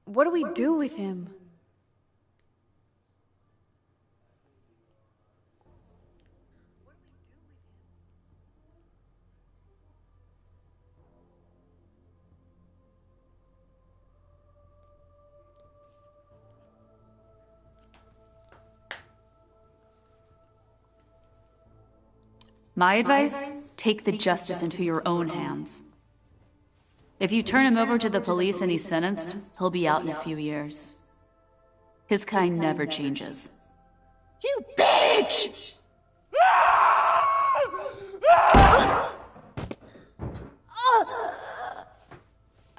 What do we do with him? My advice? Take the justice into your own hands. If you turn him over to the police and he's sentenced, he'll be out in a few years. His kind never changes. You bitch!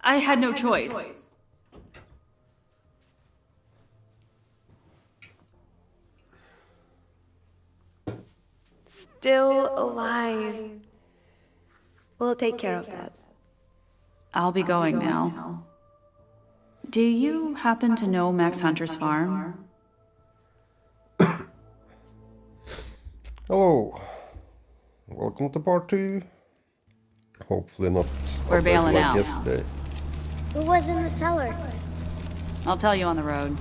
I had no choice. Still alive. We'll take care of that. I'll be going now. Do you happen to know Max Hunter's farm? Hello. Welcome to part 2. Hopefully not We're bailing like out. yesterday. Who was in the cellar? I'll tell you on the road.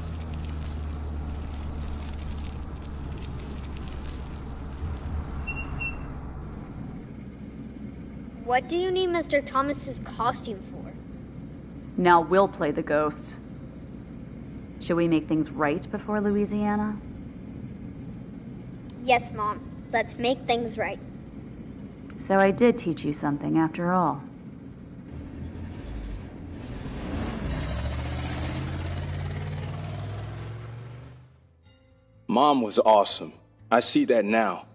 What do you need Mr. Thomas's costume for? Now we'll play the ghost. Should we make things right before Louisiana? Yes, Mom. Let's make things right. So I did teach you something after all. Mom was awesome. I see that now.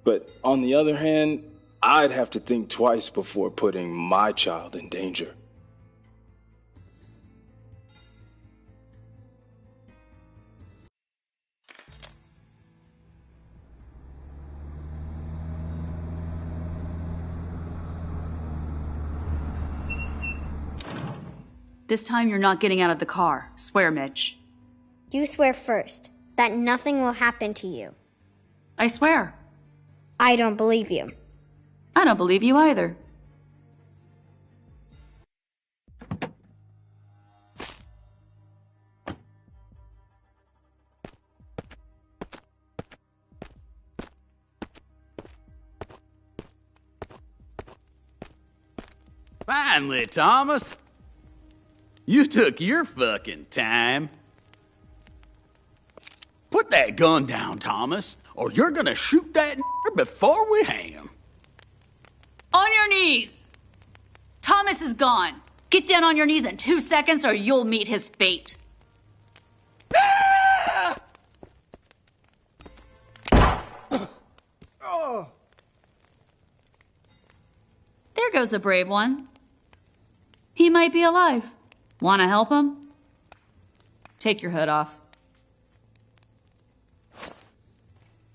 But on the other hand, I'd have to think twice before putting my child in danger. This time you're not getting out of the car. Swear, Mitch. You swear first that nothing will happen to you. I swear. I don't believe you. I don't believe you either. Finally, Thomas. You took your fucking time. Put that gun down, Thomas, or you're gonna shoot that before we hang him. On your knees! Thomas is gone. Get down on your knees in 2 seconds or you'll meet his fate. There goes a brave one. He might be alive. Want to help him? Take your hood off.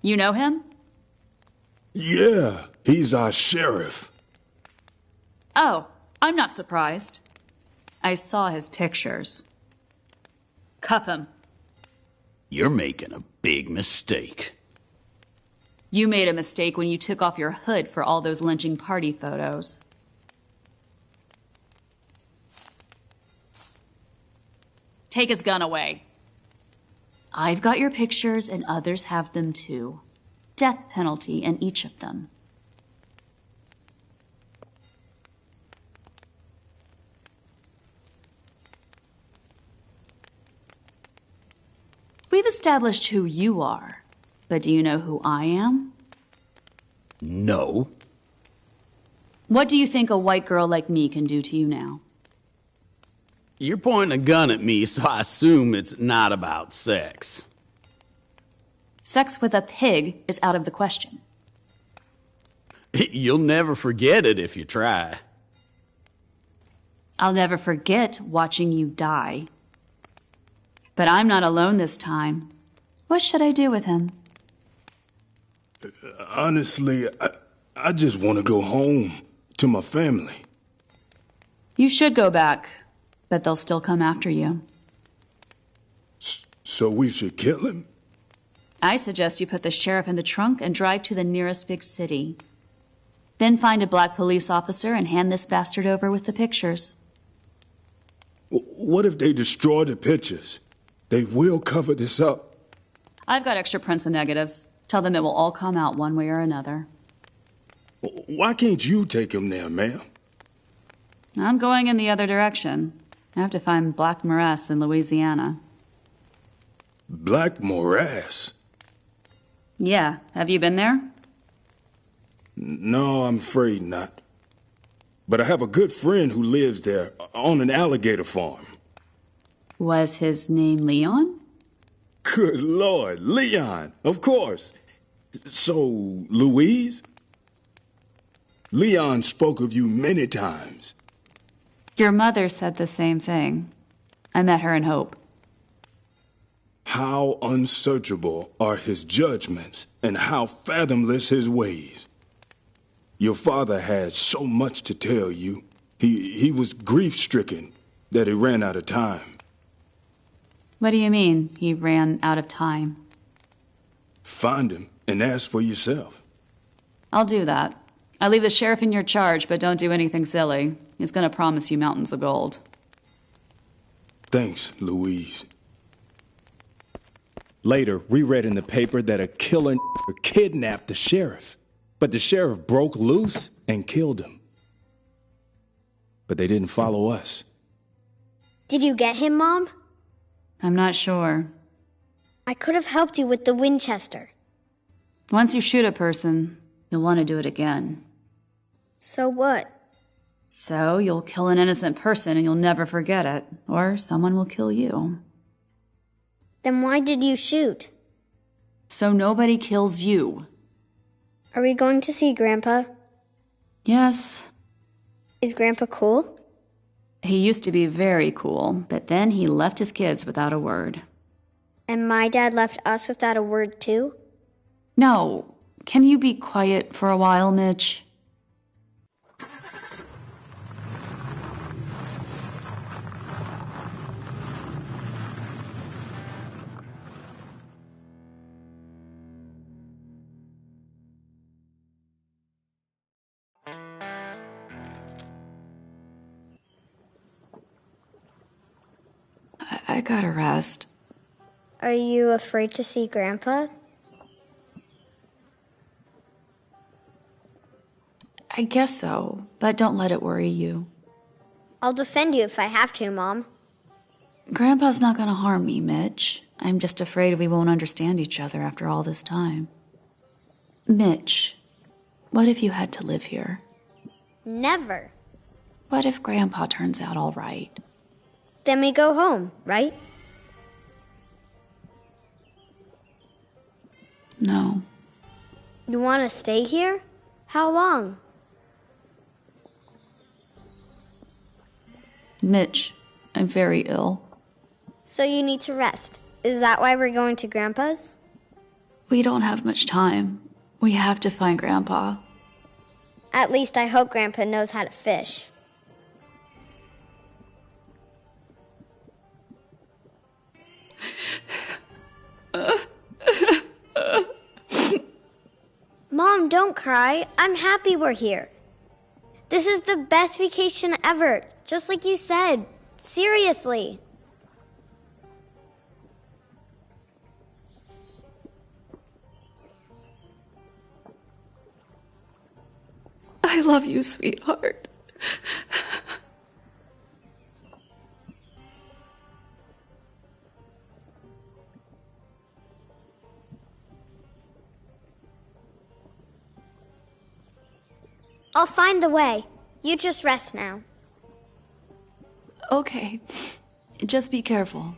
You know him? Yeah, he's our sheriff. Oh, I'm not surprised. I saw his pictures. Cuff him. You're making a big mistake. You made a mistake when you took off your hood for all those lynching party photos. Take his gun away. I've got your pictures and others have them too. Death penalty in each of them. We've established who you are, but do you know who I am? No. What do you think a white girl like me can do to you now? You're pointing a gun at me, so I assume it's not about sex. Sex with a pig is out of the question. You'll never forget it if you try. I'll never forget watching you die. But I'm not alone this time. What should I do with him? Honestly, I just want to go home to my family. You should go back, but they'll still come after you. So we should kill him? I suggest you put the sheriff in the trunk and drive to the nearest big city. Then find a black police officer and hand this bastard over with the pictures. What if they destroy the pictures? They will cover this up. I've got extra prints and negatives. Tell them it will all come out one way or another. Why can't you take him there, ma'am? I'm going in the other direction. I have to find Black Morass in Louisiana. Black Morass? Yeah, have you been there? No, I'm afraid not. But I have a good friend who lives there on an alligator farm. Was his name Leon? Good Lord, Leon, of course. So, Louise? Leon spoke of you many times. Your mother said the same thing. I met her in Hope. How unsearchable are his judgments, and how fathomless his ways. Your father had so much to tell you. He was grief-stricken that he ran out of time. What do you mean, he ran out of time? Find him and ask for yourself. I'll do that. I leave the sheriff in your charge, but don't do anything silly. He's gonna promise you mountains of gold. Thanks, Louise. Later, we read in the paper that a killer kidnapped the sheriff, but the sheriff broke loose and killed him. But they didn't follow us. Did you get him, Mom? I'm not sure. I could have helped you with the Winchester. Once you shoot a person, you'll want to do it again. So what? So you'll kill an innocent person and you'll never forget it, or someone will kill you. Then why did you shoot? So nobody kills you. Are we going to see Grandpa? Yes. Is Grandpa cool? He used to be very cool, but then he left his kids without a word. And my dad left us without a word too? No. Can you be quiet for a while, Mitch? I gotta rest. Are you afraid to see Grandpa? I guess so, but don't let it worry you. I'll defend you if I have to, Mom. Grandpa's not gonna harm me, Mitch. I'm just afraid we won't understand each other after all this time. Mitch, what if you had to live here? Never. What if Grandpa turns out all right? Then we go home, right? No. You want to stay here? How long? Mitch, I'm very ill. So you need to rest. Is that why we're going to Grandpa's? We don't have much time. We have to find Grandpa. At least I hope Grandpa knows how to fish. Mom, don't cry. I'm happy we're here. This is the best vacation ever, just like you said. Seriously. I love you, sweetheart. I'll find the way. You just rest now. Okay. Just be careful.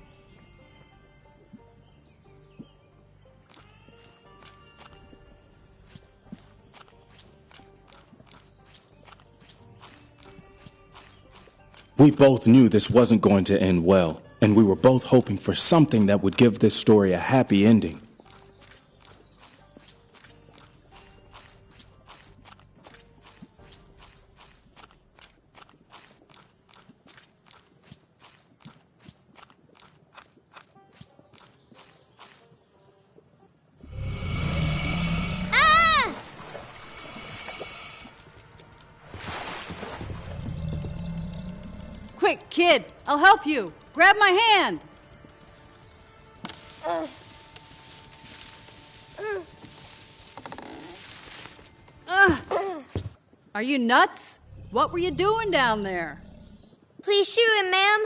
We both knew this wasn't going to end well, and we were both hoping for something that would give this story a happy ending. Quick, Kid, I'll help you. Grab my hand. Are you nuts? What were you doing down there? Please shoot him, ma'am.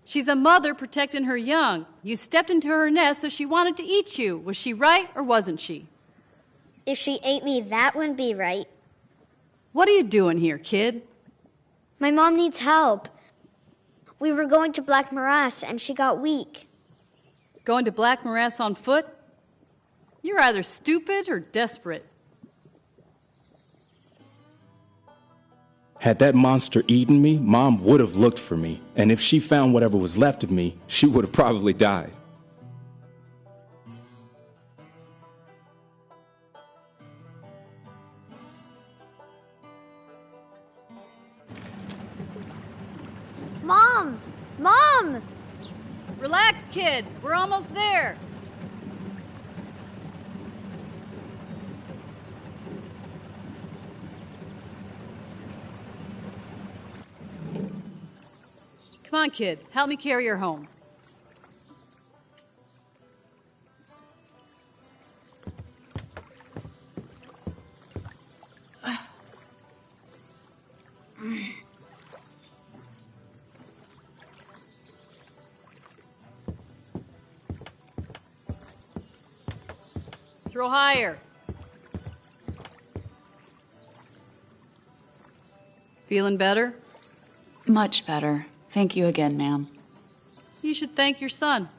She's a mother protecting her young. You stepped into her nest so she wanted to eat you. Was she right or wasn't she? If she ate me, that wouldn't be right. What are you doing here, kid? My mom needs help. We were going to Black Morass, and she got weak. Going to Black Morass on foot? You're either stupid or desperate. Had that monster eaten me, Mom would have looked for me, and if she found whatever was left of me, she would have probably died. Mom! Mom! Relax, kid. We're almost there. Come on, kid. Help me carry her home. Throw higher. Feeling better? Much better. Thank you again, ma'am. You should thank your son.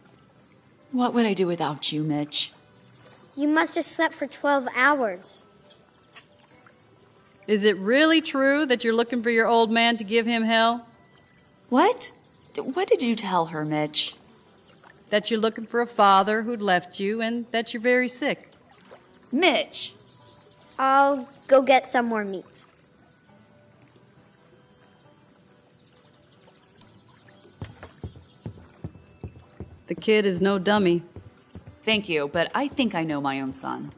What would I do without you, Mitch? You must have slept for 12 hours. Is it really true that you're looking for your old man to give him hell? What? What did you tell her, Mitch? That you're looking for a father who'd left you and that you're very sick. Mitch! I'll go get some more meat. The kid is no dummy. Thank you, but I think I know my own son.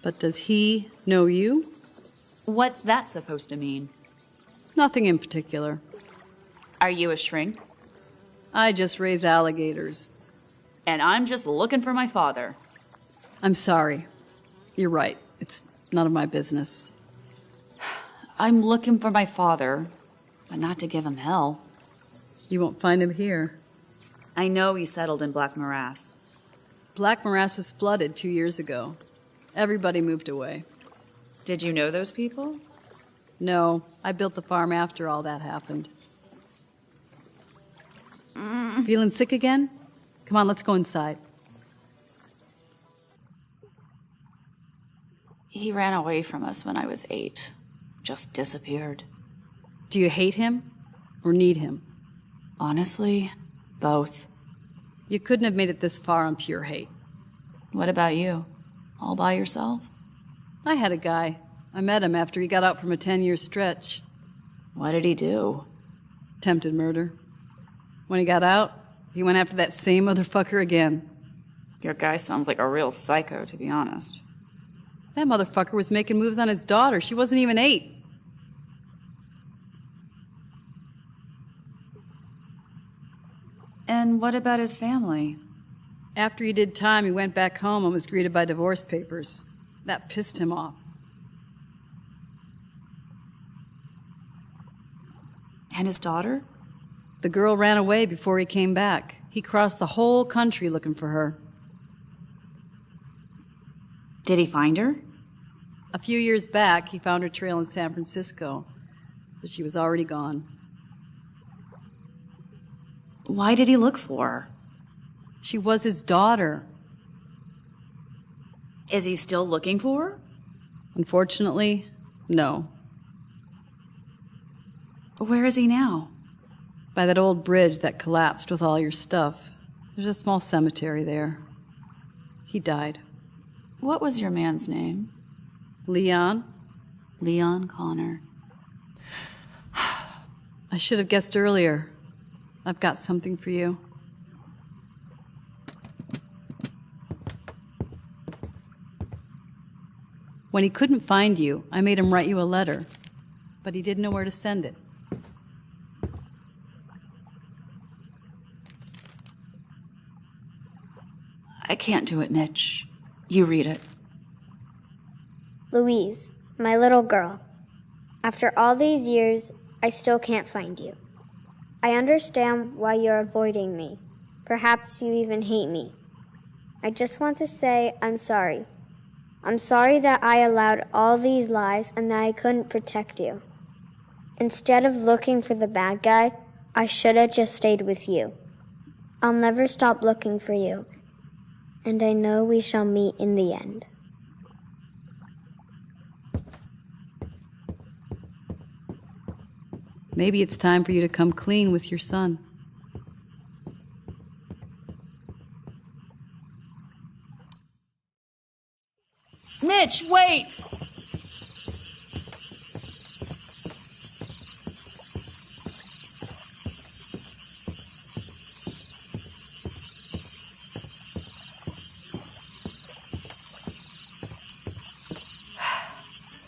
But does he know you? What's that supposed to mean? Nothing in particular. Are you a shrink? I just raise alligators. And I'm just looking for my father. I'm sorry. You're right. It's none of my business. I'm looking for my father, but not to give him hell. You won't find him here. I know he settled in Black Morass. Black Morass was flooded 2 years ago. Everybody moved away. Did you know those people? No, I built the farm after all that happened. Feeling sick again? Come on, let's go inside. He ran away from us when I was 8. Just disappeared. Do you hate him or need him? Honestly, both. You couldn't have made it this far on pure hate. What about you? All by yourself? I had a guy. I met him after he got out from a 10-year stretch. What did he do? Attempted murder. When he got out, he went after that same motherfucker again. Your guy sounds like a real psycho, to be honest. That motherfucker was making moves on his daughter. She wasn't even 8. And what about his family? After he did time, he went back home and was greeted by divorce papers. That pissed him off. And his daughter? The girl ran away before he came back. He crossed the whole country looking for her. Did he find her? A few years back, he found her trail in San Francisco, but she was already gone. Why did he look for her? She was his daughter. Is he still looking for her? Unfortunately, no. Where is he now? By that old bridge that collapsed with all your stuff. There's a small cemetery there. He died. What was your man's name? Leon? Leon Connor. I should have guessed earlier. I've got something for you. When he couldn't find you, I made him write you a letter, but he didn't know where to send it. I can't do it, Mitch. You read it. Louise, my little girl. After all these years, I still can't find you. I understand why you're avoiding me. Perhaps you even hate me. I just want to say I'm sorry. I'm sorry that I allowed all these lies and that I couldn't protect you. Instead of looking for the bad guy, I should have just stayed with you. I'll never stop looking for you, and I know we shall meet in the end. Maybe it's time for you to come clean with your son. Mitch, wait!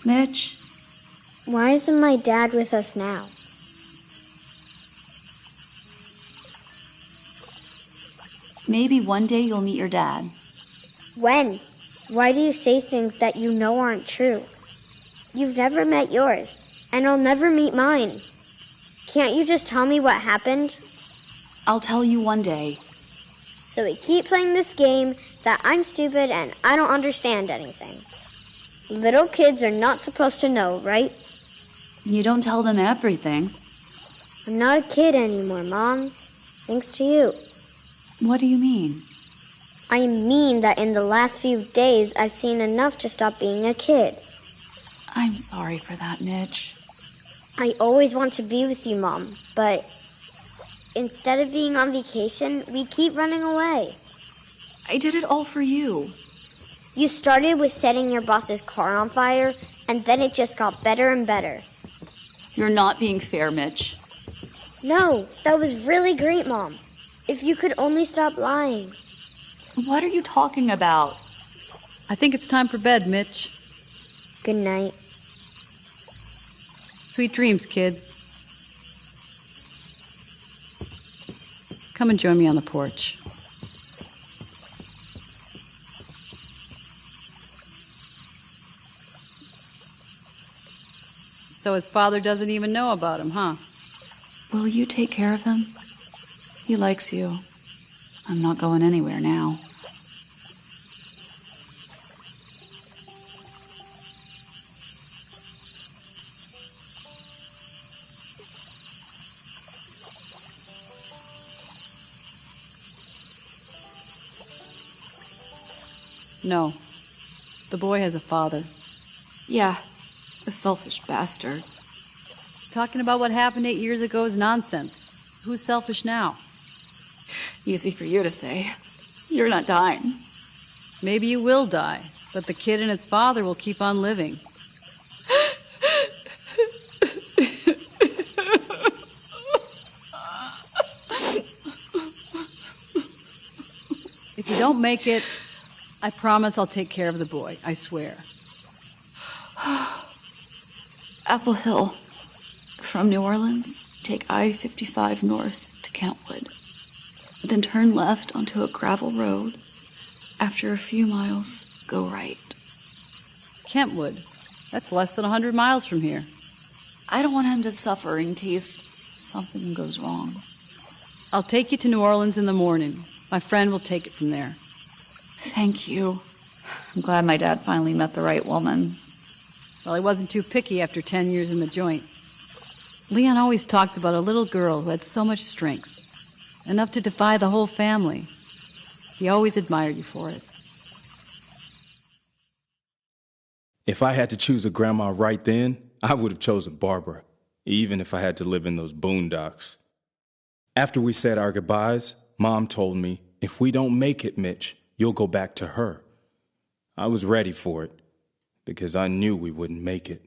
Mitch? Why isn't my dad with us now? Maybe one day you'll meet your dad. When? Why do you say things that you know aren't true? You've never met yours, and I'll never meet mine. Can't you just tell me what happened? I'll tell you one day. So we keep playing this game that I'm stupid and I don't understand anything. Little kids are not supposed to know, right? You don't tell them everything. I'm not a kid anymore, Mom. Thanks to you. What do you mean? I mean that in the last few days, I've seen enough to stop being a kid. I'm sorry for that, Mitch. I always want to be with you, Mom, but instead of being on vacation, we keep running away. I did it all for you. You started with setting your boss's car on fire, and then it just got better and better. You're not being fair, Mitch. No, that was really great, Mom. If you could only stop lying. What are you talking about? I think it's time for bed, Mitch. Good night. Sweet dreams, kid. Come and join me on the porch. So his father doesn't even know about him, huh? Will you take care of him? He likes you. I'm not going anywhere now. No. The boy has a father. Yeah, a selfish bastard. Talking about what happened 8 years ago is nonsense. Who's selfish now? Easy for you to say. You're not dying. Maybe you will die, but the kid and his father will keep on living. If you don't make it, I promise I'll take care of the boy. I swear. Apple Hill. From New Orleans, take I-55 north to Kentwood. Then turn left onto a gravel road. After a few miles, go right. Kentwood? That's less than 100 miles from here. I don't want him to suffer in case something goes wrong. I'll take you to New Orleans in the morning. My friend will take it from there. Thank you. I'm glad my dad finally met the right woman. Well, he wasn't too picky after 10 years in the joint. Leon always talked about a little girl who had so much strength, enough to defy the whole family. He always admired you for it. If I had to choose a grandma right then, I would have chosen Barbara, even if I had to live in those boondocks. After we said our goodbyes, Mom told me, if we don't make it, Mitch, you'll go back to her. I was ready for it, because I knew we wouldn't make it.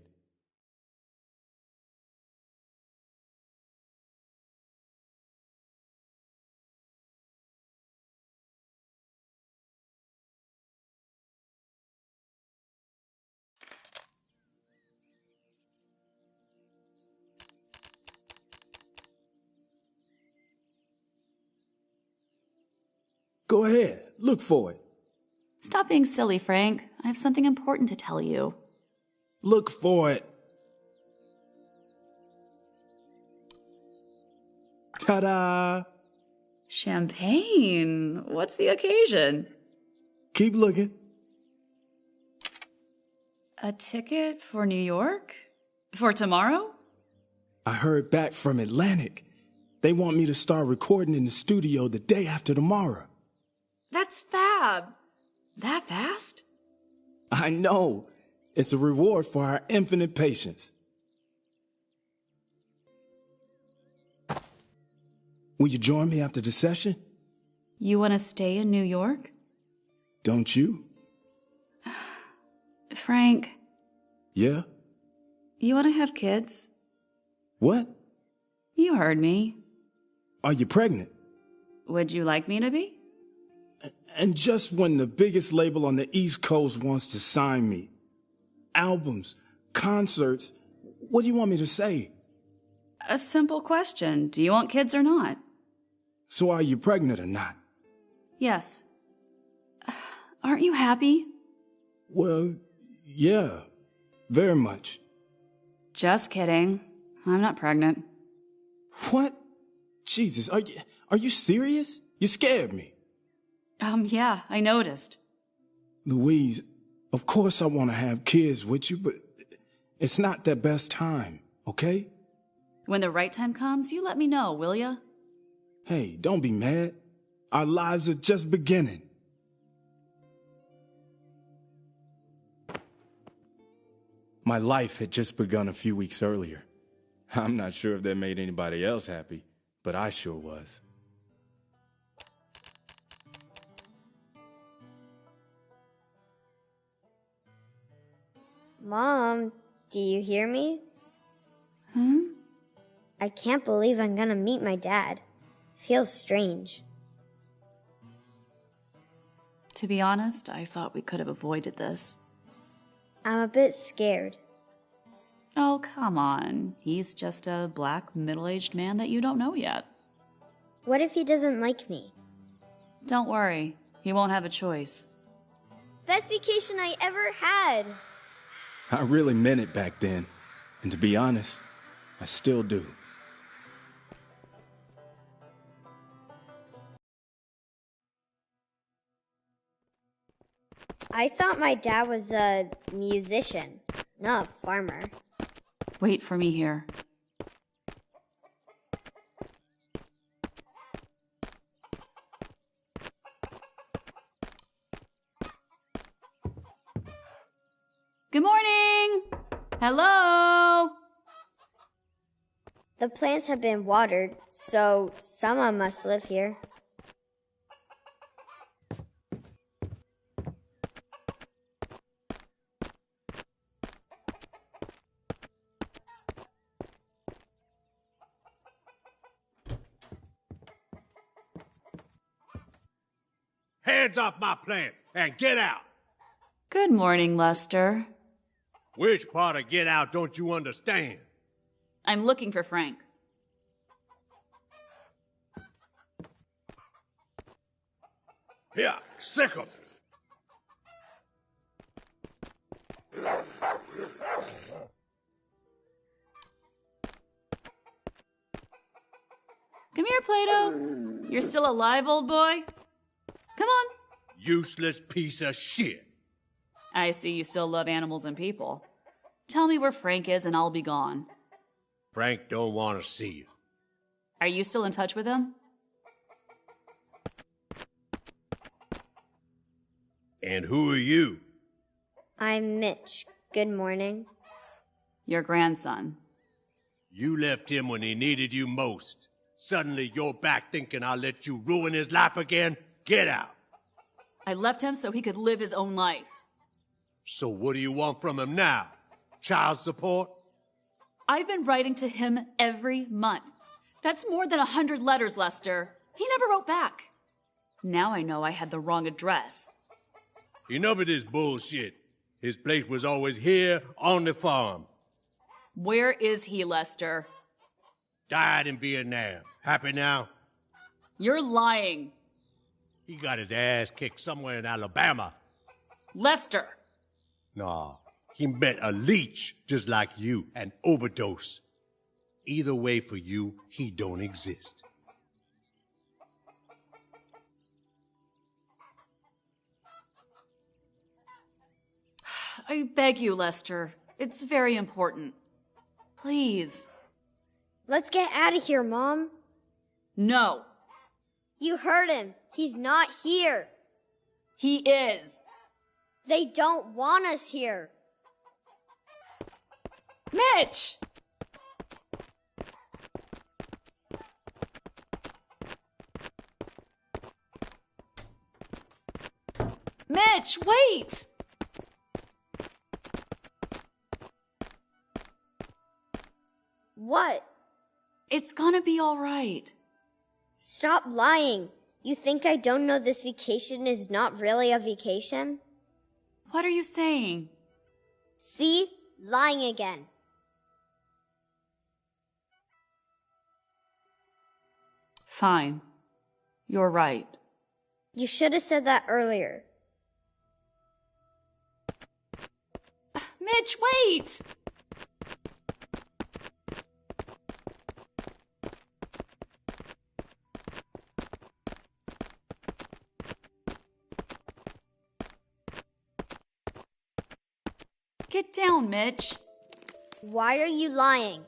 Go ahead, look for it. Stop being silly, Frank. I have something important to tell you. Look for it. Ta-da! Champagne. What's the occasion? Keep looking. A ticket for New York? For tomorrow? I heard back from Atlantic. They want me to start recording in the studio the day after tomorrow. That's fab. That fast? I know. It's a reward for our infinite patience. Will you join me after the session? You want to stay in New York? Don't you? Frank, Yeah? you want to have kids? What? You heard me. Are you pregnant? Would you like me to be? And just when the biggest label on the East Coast wants to sign me. Albums, concerts, what do you want me to say? A simple question. Do you want kids or not? So are you pregnant or not? Yes. Aren't you happy? Well, yeah, very much. Just kidding. I'm not pregnant. What? Jesus, are you serious? You scared me. Yeah, I noticed. Louise, of course I want to have kids with you, but it's not the best time, okay? When the right time comes, you let me know, will ya? Hey, don't be mad. Our lives are just beginning. My life had just begun a few weeks earlier. I'm not sure if that made anybody else happy, but I sure was. Mom, do you hear me? I can't believe I'm gonna meet my dad. Feels strange. To be honest, I thought we could have avoided this. I'm a bit scared. Oh, come on. He's just a black, middle-aged man that you don't know yet. What if he doesn't like me? Don't worry. He won't have a choice. Best vacation I ever had. I really meant it back then, and to be honest, I still do. I thought my dad was a musician, not a farmer. Wait for me here. Good morning! Hello! The plants have been watered, so someone must live here. Hands off my plants and get out! Good morning, Lester. Which part of get out don't you understand? I'm looking for Frank. Here, sick 'em. Come here, Plato. You're still alive, old boy? Come on. Useless piece of shit. I see you still love animals and people. Tell me where Frank is and I'll be gone. Frank don't want to see you. Are you still in touch with him? And who are you? I'm Mitch. Good morning. Your grandson. You left him when he needed you most. Suddenly you're back thinking I'll let you ruin his life again? Get out. I left him so he could live his own life. So what do you want from him now? Child support? I've been writing to him every month. That's more than 100 letters, Lester. He never wrote back. Now I know I had the wrong address. Enough of this bullshit. His place was always here on the farm. Where is he, Lester? Died in Vietnam. Happy now? You're lying. He got his ass kicked somewhere in Alabama. Lester! Nah, he met a leech just like you and overdose. Either way for you, he don't exist. I beg you, Lester. It's very important. Please. Let's get out of here, Mom. No. You heard him. He's not here. He is. They don't want us here. Mitch! Mitch, wait! What? It's gonna be all right. Stop lying. You think I don't know this vacation is not really a vacation? What are you saying? See? Lying again. Fine. You're right. You should have said that earlier. Mitch, wait! Get down, Mitch. Why are you lying?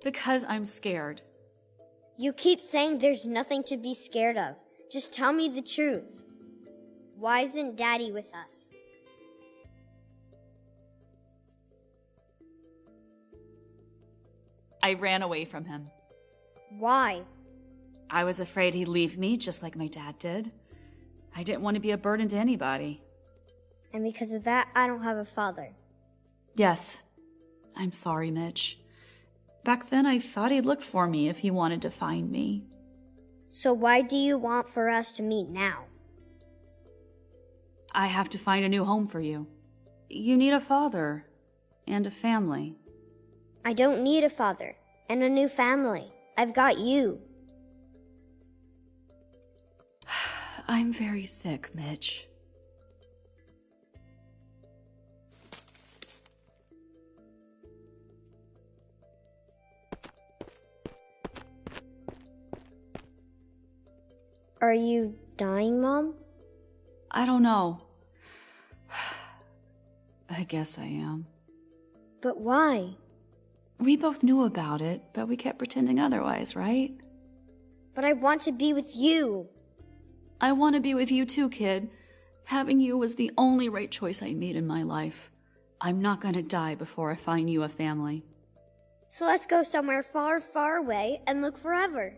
Because I'm scared. You keep saying there's nothing to be scared of. Just tell me the truth. Why isn't Daddy with us? I ran away from him. Why? I was afraid he'd leave me just like my dad did. I didn't want to be a burden to anybody. And because of that, I don't have a father. Yes. I'm sorry, Mitch. Back then, I thought he'd look for me if he wanted to find me. So why do you want for us to meet now? I have to find a new home for you. You need a father and a family. I don't need a father and a new family. I've got you. I'm very sick, Mitch. Are you dying, Mom? I don't know. I guess I am. But why? We both knew about it, but we kept pretending otherwise, right? But I want to be with you. I want to be with you too, kid. Having you was the only right choice I made in my life. I'm not gonna die before I find you a family. So let's go somewhere far, far away and look forever.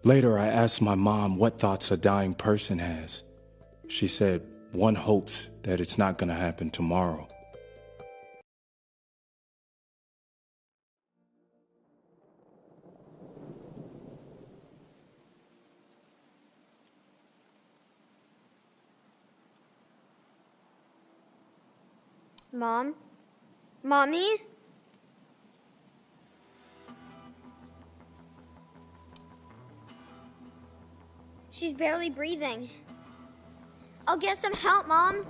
Later, I asked my mom what thoughts a dying person has. She said, one hopes that it's not going to happen tomorrow. Mom? Mommy? She's barely breathing. I'll get some help, Mom.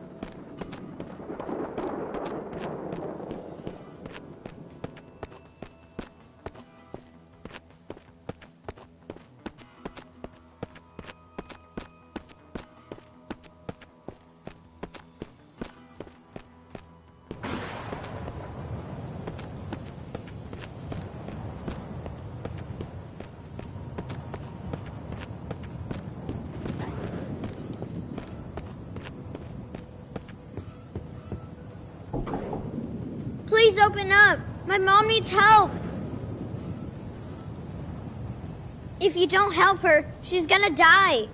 Please open up. My mom needs help. If you don't help her, she's gonna die.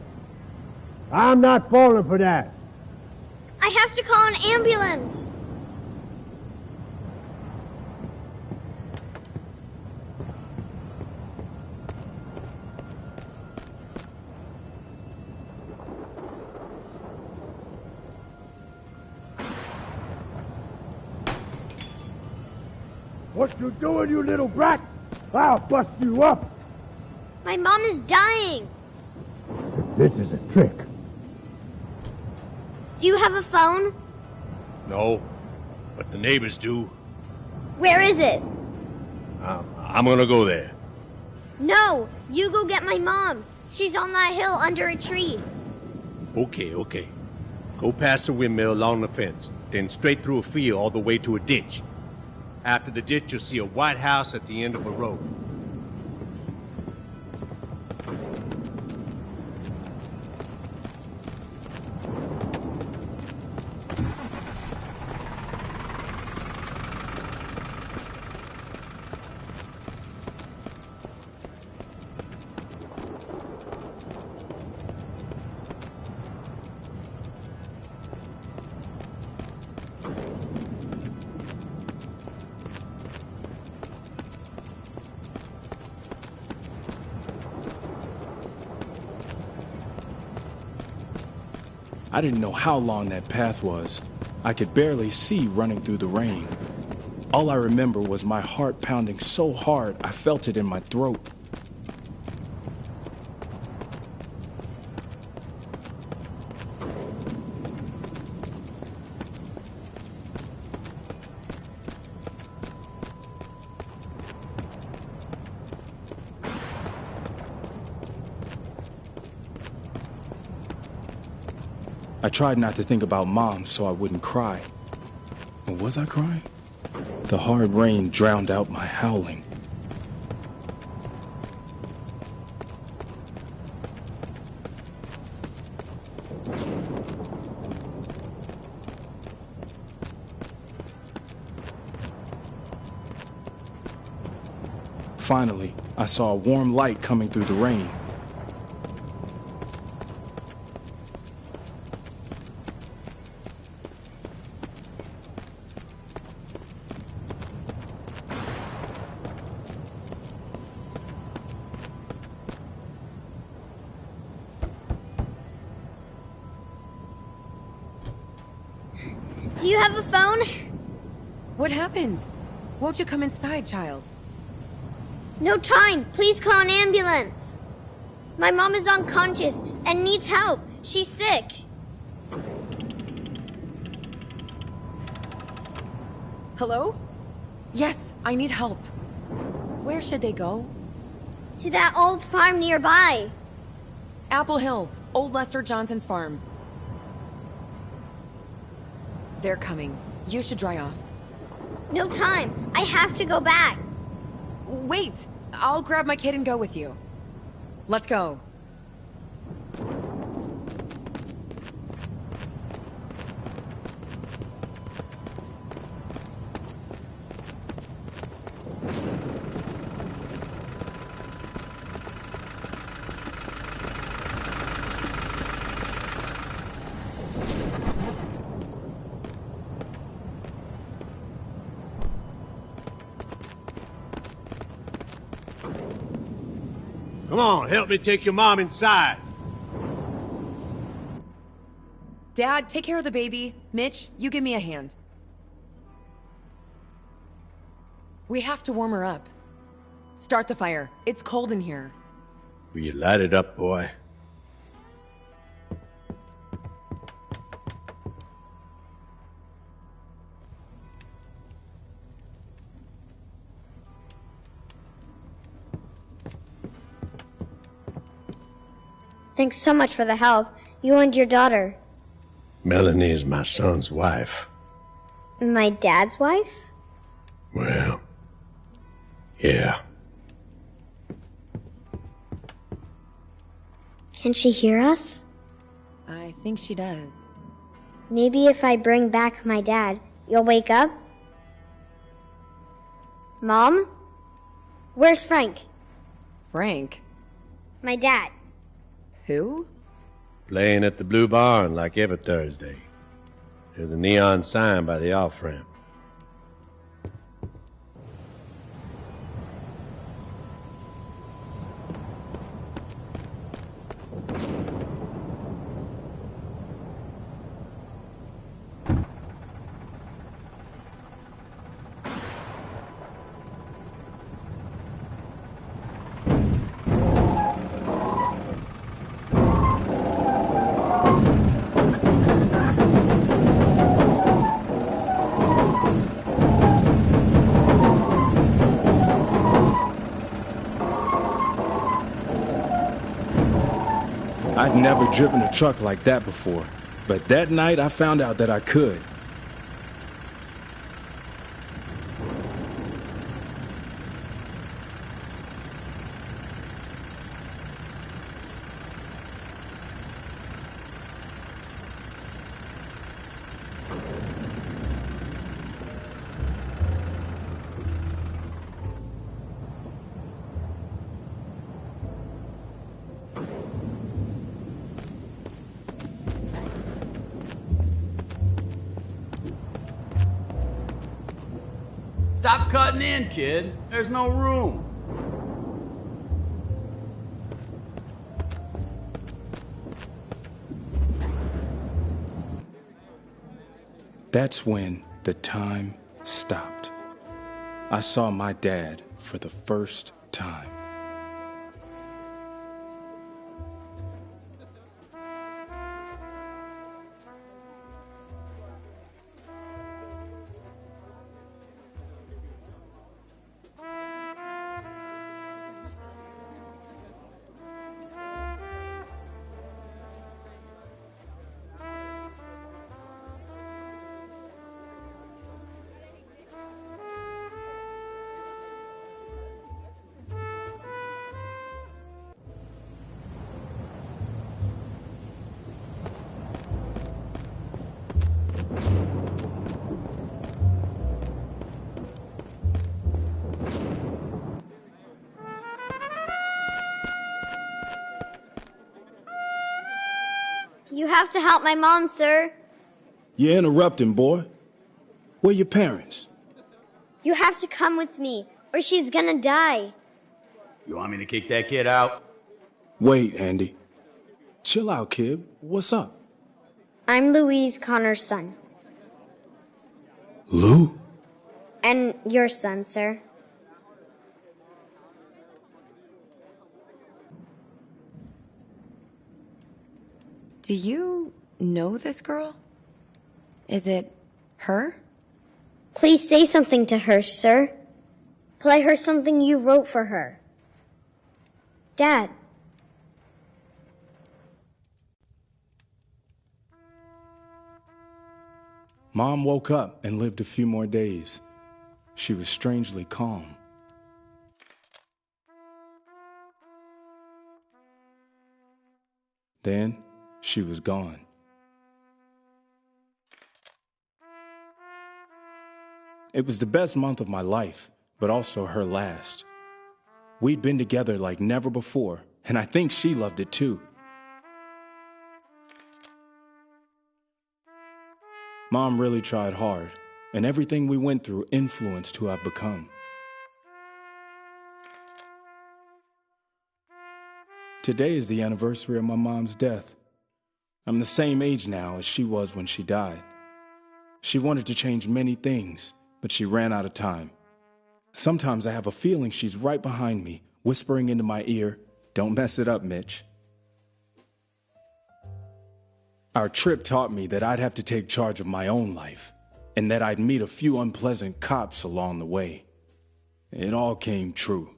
I'm not falling for that. I have to call an ambulance. What you doing, you little brat? I'll bust you up. My mom is dying. This is a trick. Do you have a phone? No, but the neighbors do. Where is it? I'm gonna go there. No, you go get my mom. She's on that hill under a tree. Okay. Go past the windmill along the fence, then straight through a field all the way to a ditch. After the ditch, you'll see a white house at the end of a road. I didn't know how long that path was. I could barely see running through the rain. All I remember was my heart pounding so hard I felt it in my throat. I tried not to think about Mom so I wouldn't cry. Or was I crying? The hard rain drowned out my howling. Finally, I saw a warm light coming through the rain. Do you have a phone? What happened? Won't you come inside, child? No time. Please call an ambulance. My mom is unconscious and needs help. She's sick. Hello? Yes, I need help. Where should they go? To that old farm nearby. Apple Hill, Old Lester Johnson's farm. They're coming. You should dry off. No time. I have to go back. Wait! I'll grab my kid and go with you. Let's go. Come on, help me take your mom inside. Dad, take care of the baby. Mitch, you give me a hand. We have to warm her up. Start the fire. It's cold in here. Will you light it up, boy? Thanks so much for the help. You and your daughter. Melanie is my son's wife. My dad's wife? Well, yeah. Can she hear us? I think she does. Maybe if I bring back my dad, you'll wake up? Mom? Where's Frank? Frank? My dad. Who? Playing at the Blue Barn like every Thursday. There's a neon sign by the off-ramp. I'd never driven a truck like that before, but that night I found out that I could. Stop cutting in, kid. There's no room. That's when the time stopped. I saw my dad for the first time. You have to help my mom, sir. You're interrupting, boy. Where your parents? You have to come with me, or she's gonna die. You want me to kick that kid out? Wait, Andy. Chill out, kid. What's up? I'm Louise Connor's son. Lou? And your son, sir. Do you know this girl? Is it her? Please say something to her, sir. Play her something you wrote for her. Dad. Mom woke up and lived a few more days. She was strangely calm. Then she was gone. It was the best month of my life, but also her last. We'd been together like never before, and I think she loved it too. Mom really tried hard, and everything we went through influenced who I've become. Today is the anniversary of my mom's death. I'm the same age now as she was when she died. She wanted to change many things, but she ran out of time. Sometimes I have a feeling she's right behind me, whispering into my ear, "Don't mess it up, Mitch." Our trip taught me that I'd have to take charge of my own life, and that I'd meet a few unpleasant cops along the way. It all came true.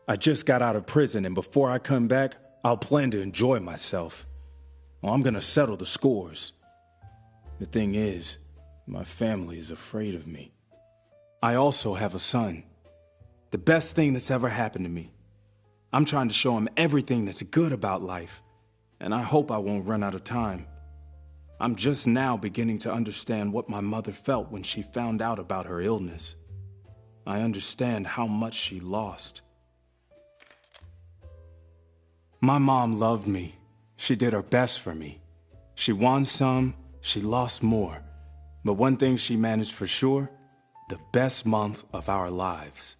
I just got out of prison, and before I come back, I'll plan to enjoy myself. Well, I'm gonna settle the scores. The thing is, my family is afraid of me. I also have a son. The best thing that's ever happened to me. I'm trying to show him everything that's good about life, and I hope I won't run out of time. I'm just now beginning to understand what my mother felt when she found out about her illness. I understand how much she lost. My mom loved me. She did her best for me. She won some, she lost more. But one thing she managed for sure, the best month of our lives.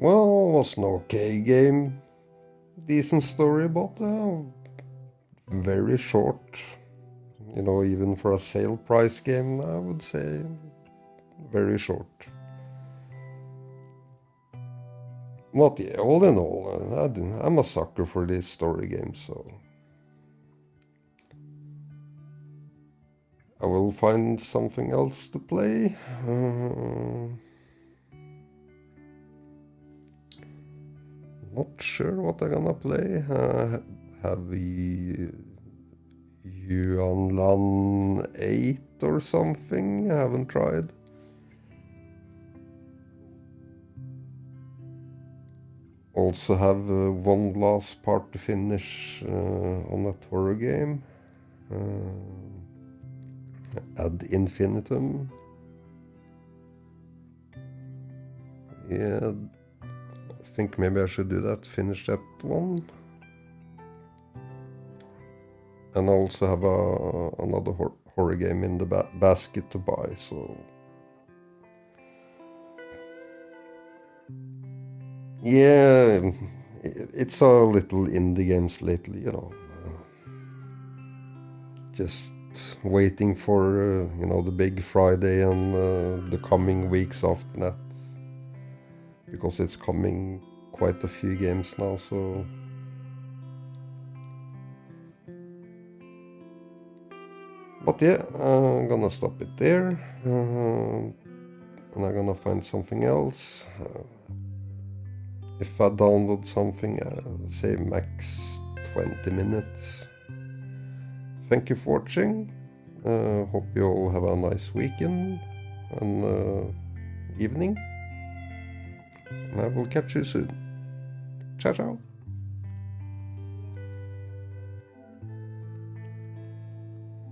Well, it was an okay game. Decent story, but very short. You know, even for a sale price game, I would say very short. But yeah, all in all, I'm a sucker for these story games, so I will find something else to play. Not sure what I'm gonna play. Have we Yuanlan 8 or something? I haven't tried. Also have one last part to finish on that horror game. Ad infinitum. Yeah, I think maybe I should do that, finish that one. And I also have another horror game in the basket to buy, so... Yeah, it's a little indie games lately, you know. Just waiting for, you know, the big Friday and the coming weeks after that. Because it's coming quite a few games now, so... But yeah, I'm gonna stop it there. And I'm gonna find something else. If I download something, say max 20 minutes. Thank you for watching. Hope you all have a nice weekend and evening. And I will catch you soon. Ciao, ciao.